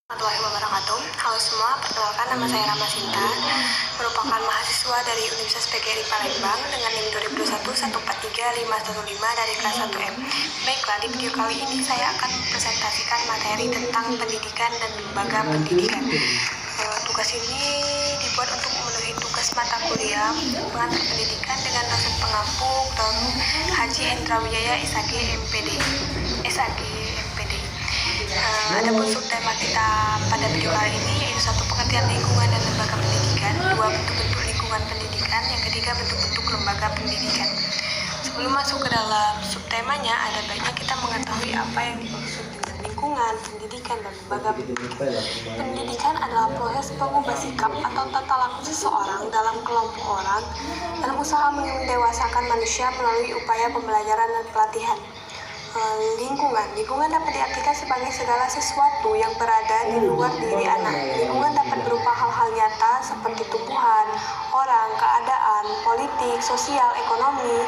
Warahmatullahi wabarakatuh. Halo semua, perkenalkan nama saya Rama Sinta, merupakan mahasiswa dari Universitas PGRI Palembang dengan NIM 2021143515 dari kelas 1M. Baiklah, di video kali ini saya akan mempresentasikan materi tentang pendidikan dan lembaga pendidikan. Tugas ini dibuat untuk memenuhi tugas mata kuliah pengantar pendidikan dengan dosen pengampu Dr. Haji Hendra Wijaya SAG MPD. Adapun subtema kita pada video kali ini yaitu 1. Pengertian lingkungan dan lembaga pendidikan, 2. Bentuk-bentuk lingkungan pendidikan, yang ketiga bentuk-bentuk lembaga pendidikan. Sebelum masuk ke dalam subtemanya, ada baiknya kita mengetahui apa yang dimaksud dengan lingkungan, pendidikan, dan lembaga pendidikan. Pendidikan adalah proses pengubah sikap atau tata laku seseorang dalam kelompok orang dalam usaha mendewasakan manusia melalui upaya pembelajaran dan pelatihan. Lingkungan dapat diartikan sebagai segala sesuatu yang berada di luar diri anak. Lingkungan dapat berupa hal-hal nyata seperti tumbuhan, orang, keadaan, politik, sosial, ekonomi,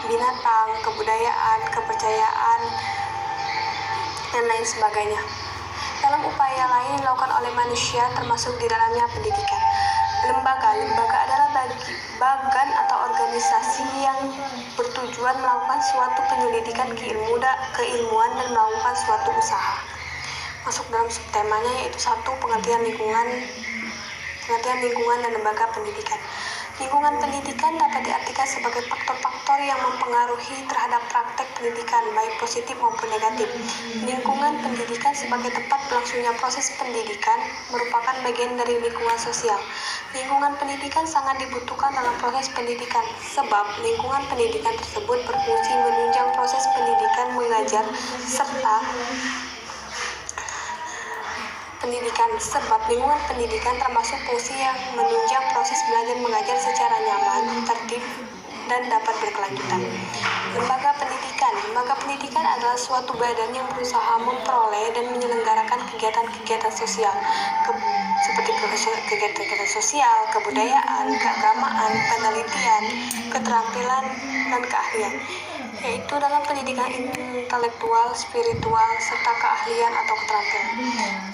binatang, kebudayaan, kepercayaan, dan lain sebagainya. Dalam upaya lain dilakukan oleh manusia termasuk di dalamnya pendidikan. Lembaga adalah bagan atau organisasi yang bertujuan melakukan suatu penyelidikan keilmuan dan melakukan suatu usaha. Masuk dalam subtemanya yaitu 1. Pengertian lingkungan dan lembaga pendidikan. Lingkungan pendidikan dapat diartikan sebagai faktor-faktor yang mempengaruhi terhadap praktek pendidikan, baik positif maupun negatif. Lingkungan pendidikan sebagai tempat berlangsungnya proses pendidikan merupakan bagian dari lingkungan sosial. Lingkungan pendidikan sangat dibutuhkan dalam proses pendidikan, sebab lingkungan pendidikan tersebut berfungsi menunjang proses pendidikan mengajar lingkungan pendidikan termasuk fungsi yang menunjang proses belajar mengajar secara nyaman, tertib, dan dapat berkelanjutan. Lembaga pendidikan adalah suatu badan yang berusaha memperoleh dan menyelenggarakan kegiatan-kegiatan sosial seperti kegiatan sosial, kebudayaan, keagamaan, penelitian, keterampilan, dan keahlian, yaitu dalam pendidikan intelektual, spiritual, serta keahlian atau keterampilan.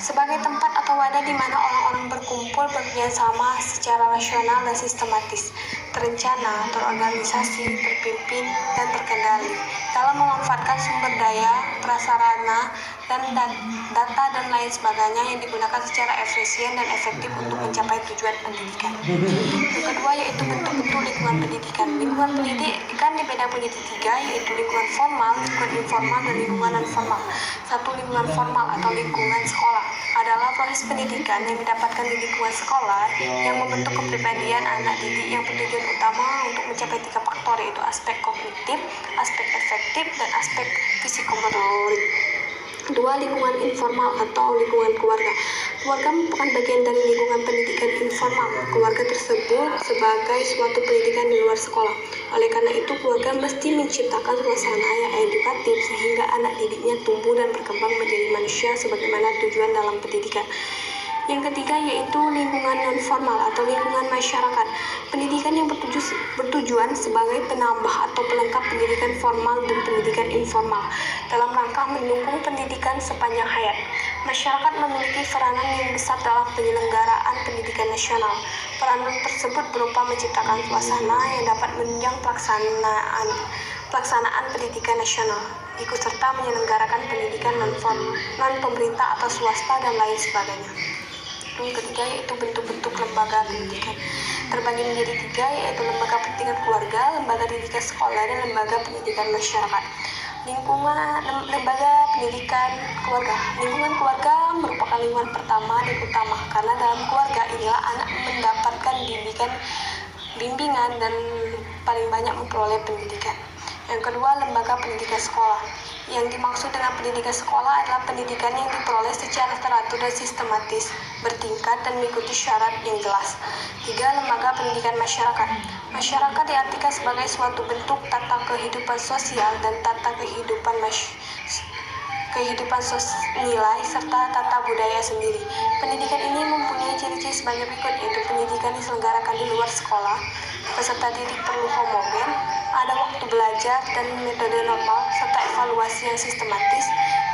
Sebagai tempat atau wadah di mana orang-orang berkumpul bekerjasama secara rasional dan sistematis, terencana, terorganisasi, terpimpin, dan terkendali dalam memanfaatkan sumber daya, prasarana, dan data dan lain sebagainya yang digunakan secara efisien dan efektif untuk mencapai tujuan pendidikan. Yang kedua yaitu bentuk-bentuk lingkungan pendidikan. Lingkungan pendidikan dibagi menjadi 3, yaitu lingkungan formal, lingkungan informal, dan lingkungan non-formal. 1. Lingkungan formal atau lingkungan sekolah adalah proses pendidikan yang didapatkan di lingkungan sekolah yang membentuk kepribadian anak didik yang bertujuan utama untuk mencapai 3 faktor, yaitu aspek kognitif, aspek efektif, dan aspek psikomotorik. 2. Lingkungan informal atau lingkungan keluarga. Keluarga merupakan bagian dari lingkungan pendidikan informal. Keluarga tersebut sebagai suatu pendidikan di luar sekolah. Oleh karena itu, keluarga mesti menciptakan suasana yang edukatif sehingga anak didiknya tumbuh dan berkembang menjadi manusia sebagaimana tujuan dalam pendidikan. Yang ketiga yaitu lingkungan non-formal atau lingkungan masyarakat. Pendidikan yang bertujuan sebagai penambah atau pelengkap pendidikan formal dan pendidikan informal dalam rangka mendukung pendidikan sepanjang hayat. Masyarakat memiliki peranan yang besar dalam penyelenggaraan pendidikan nasional. Peranan tersebut berupa menciptakan suasana yang dapat menunjang pelaksanaan pendidikan nasional, ikut serta menyelenggarakan pendidikan non-pemerintah atau swasta, dan lain sebagainya. Yang ketiga yaitu bentuk-bentuk lembaga pendidikan. Terbagi menjadi 3, yaitu lembaga pendidikan keluarga, lembaga pendidikan sekolah, dan lembaga pendidikan masyarakat. Lembaga pendidikan keluarga. Lingkungan keluarga merupakan lingkungan pertama dan utama karena dalam keluarga inilah anak mendapatkan bimbingan dan paling banyak memperoleh pendidikan. Yang kedua, lembaga pendidikan sekolah. Yang dimaksud dengan pendidikan sekolah adalah pendidikan yang diperoleh secara teratur dan sistematis, bertingkat, dan mengikuti syarat yang jelas. 3. Lembaga pendidikan masyarakat. Masyarakat diartikan sebagai suatu bentuk tata kehidupan sosial dan tata kehidupan nilai serta tata budaya sendiri. Pendidikan ini mempunyai ciri-ciri sebagai berikut, yaitu pendidikan diselenggarakan di luar sekolah, peserta didik perlu homogen, ada waktu belajar dan metode normal, serta evaluasi yang sistematis,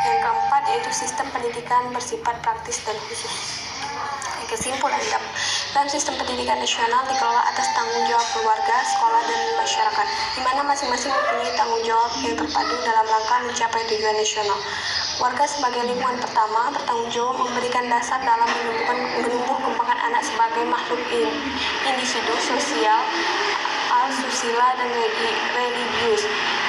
Yang keempat yaitu sistem pendidikan bersifat praktis dan khusus. Kesimpulan, dalam sistem pendidikan nasional dikelola atas tanggung jawab keluarga, sekolah, dan masyarakat, di mana masing-masing mempunyai tanggung jawab yang terpadu dalam rangka mencapai tujuan nasional. Warga sebagai lingkungan pertama bertanggung jawab memberikan dasar dalam menumbuh kembangkan anak sebagai makhluk individu sosial, asusila, dan religius.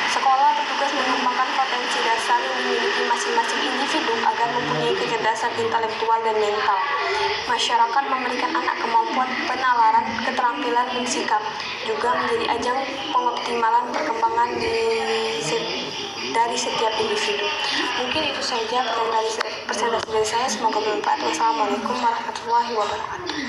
Sekolah bertugas mengembangkan potensi dasar yang dimiliki masing-masing individu agar mempunyai kecerdasan intelektual dan mental. Masyarakat memberikan anak kemampuan penalaran, keterampilan, dan sikap, juga menjadi ajang pengoptimalan perkembangan dari setiap individu. Mungkin itu saja presentasi dari saya, semoga bermanfaat. Wassalamualaikum warahmatullahi wabarakatuh.